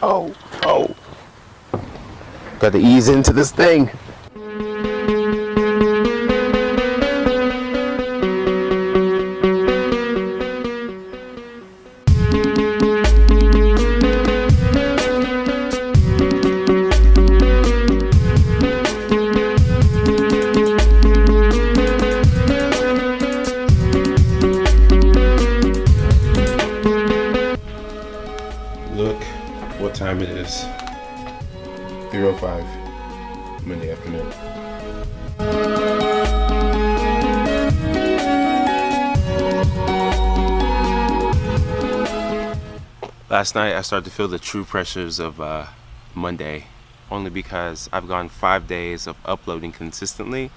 Oh, oh. Got to ease into this thing. Look what time it is. 3:05 Monday afternoon. Last night I started to feel the true pressures of Monday, only because I've gone 5 days of uploading consistently,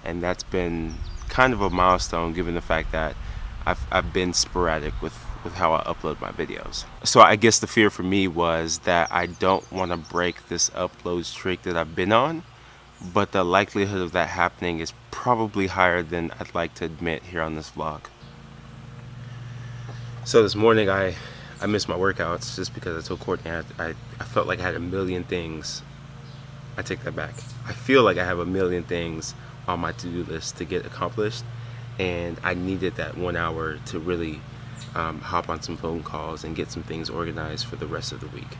and that's been kind of a milestone given the fact that I've been sporadic with how I upload my videos. So I guess the fear for me was that I don't want to break this upload streak that I've been on, but the likelihood of that happening is probably higher than I'd like to admit here on this vlog. So this morning I missed my workouts just because I told Courtney I felt like I had a million things. I take that back. I feel like I have a million things on my to-do list to get accomplished, and I needed that 1 hour to really hop on some phone calls and get some things organized for the rest of the week.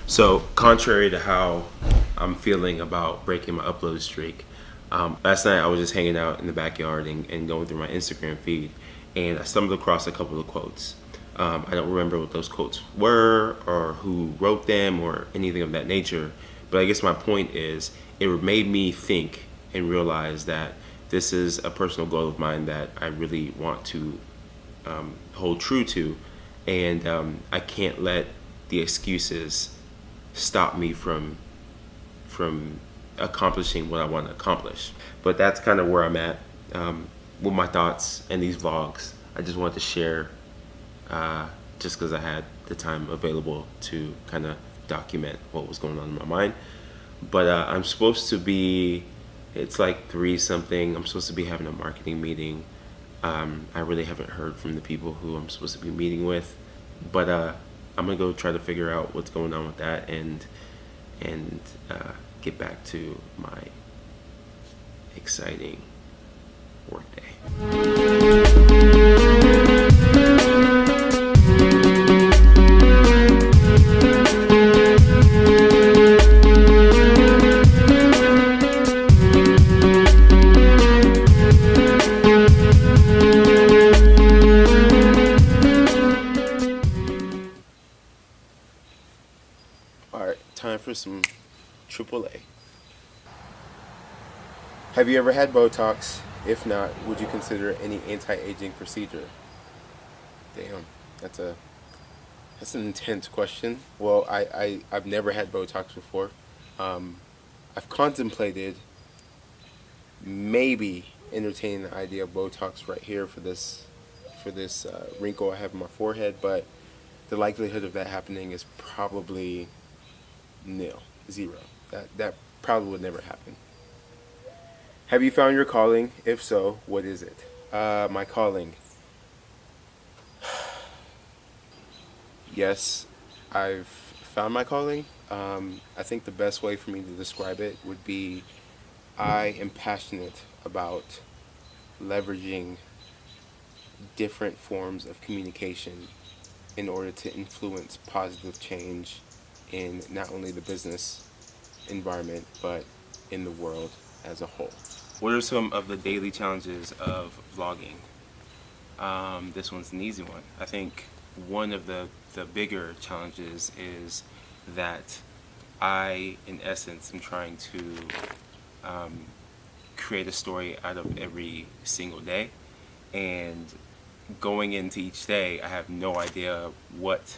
So contrary to how I'm feeling about breaking my upload streak, last night I was just hanging out in the backyard and going through my Instagram feed, and I stumbled across a couple of quotes. I don't remember what those quotes were or who wrote them or anything of that nature, but I guess my point is it made me think and realize that this is a personal goal of mine that I really want to hold true to, and I can't let the excuses stop me from accomplishing what I want to accomplish. But that's kind of where I'm at with my thoughts and these vlogs. I just wanted to share just because I had the time available to kind of document what was going on in my mind. But I'm supposed to be, it's like 3 something, I'm supposed to be having a marketing meeting. I really haven't heard from the people who I'm supposed to be meeting with, but I'm gonna go try to figure out what's going on with that and get back to my exciting workday. Alright, time for some AAA. Have you ever had Botox? If not, would you consider any anti-aging procedure? Damn, that's an intense question. Well, I've never had Botox before. I've contemplated maybe entertaining the idea of Botox right here for this wrinkle I have in my forehead, but the likelihood of that happening is probably nil, 0. That probably would never happen. Have you found your calling? If so, what is it? My calling. Yes, I've found my calling. I think the best way for me to describe it would be I am passionate about leveraging different forms of communication in order to influence positive change in not only the business environment, but in the world as a whole. What are some of the daily challenges of vlogging? This one's an easy one. I think one of the bigger challenges is that I, in essence, am trying to create a story out of every single day, and going into each day I have no idea what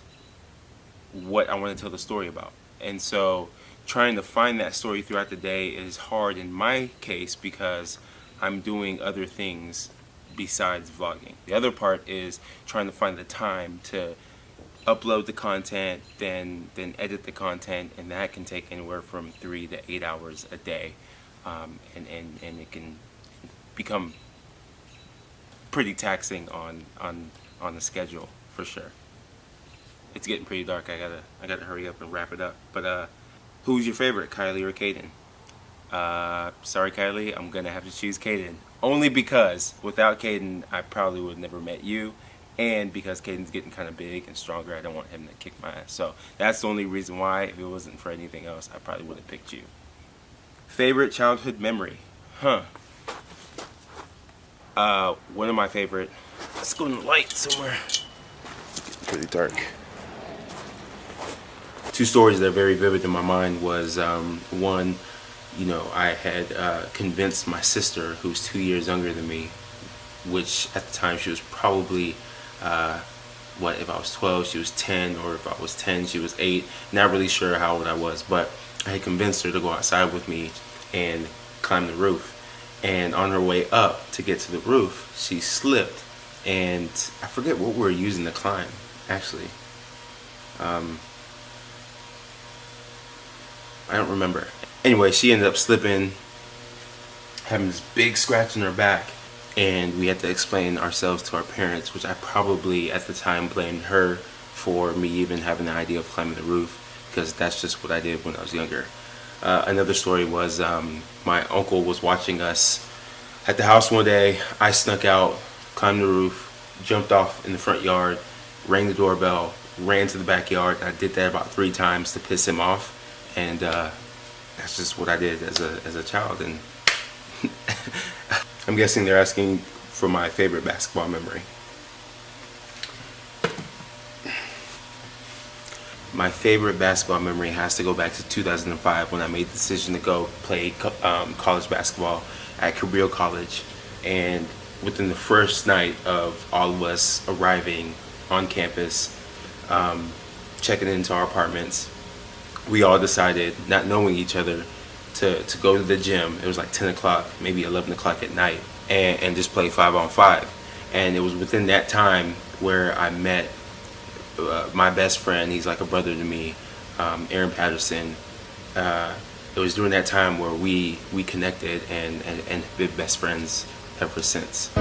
I want to tell the story about. And so trying to find that story throughout the day is hard in my case because I'm doing other things besides vlogging. The other part is trying to find the time to upload the content, then edit the content, and that can take anywhere from 3 to 8 hours a day, and it can become pretty taxing on on the schedule for sure. It's getting pretty dark. I gotta hurry up and wrap it up. But who's your favorite, Kylie or Caden? Sorry, Kylie, I'm gonna have to choose Caden. Only because without Caden, I probably would have never met you, and because Caden's getting kind of big and stronger, I don't want him to kick my ass. So that's the only reason why. If it wasn't for anything else, I probably would have picked you. Favorite childhood memory? Huh. One of my favorite. Let's go in the light somewhere. It's getting pretty dark. Two stories that are very vivid in my mind was one, I had convinced my sister, who's 2 years younger than me, which at the time she was probably, if I was 12, she was 10, or if I was 10, she was 8. Not really sure how old I was, but I had convinced her to go outside with me and climb the roof. And on her way up to get to the roof, she slipped, and I forget what we were using to climb, actually. I don't remember. Anyway, she ended up slipping, having this big scratch on her back, and we had to explain ourselves to our parents, which I probably at the time blamed her for me even having the idea of climbing the roof, because that's just what I did when I was younger. Another story was my uncle was watching us at the house one day. I snuck out, climbed the roof, jumped off in the front yard, rang the doorbell, ran to the backyard. I did that about 3 times to piss him off. And that's just what I did as a child. And I'm guessing they're asking for my favorite basketball memory. My favorite basketball memory has to go back to 2005 when I made the decision to go play college basketball at Cabrillo College. And within the first night of all of us arriving on campus, checking into our apartments, we all decided, not knowing each other, to go to the gym. It was like 10 o'clock, maybe 11 o'clock at night, and just play 5-on-5. And it was within that time where I met my best friend. He's like a brother to me, Aaron Patterson. It was during that time where we connected and have been best friends ever since.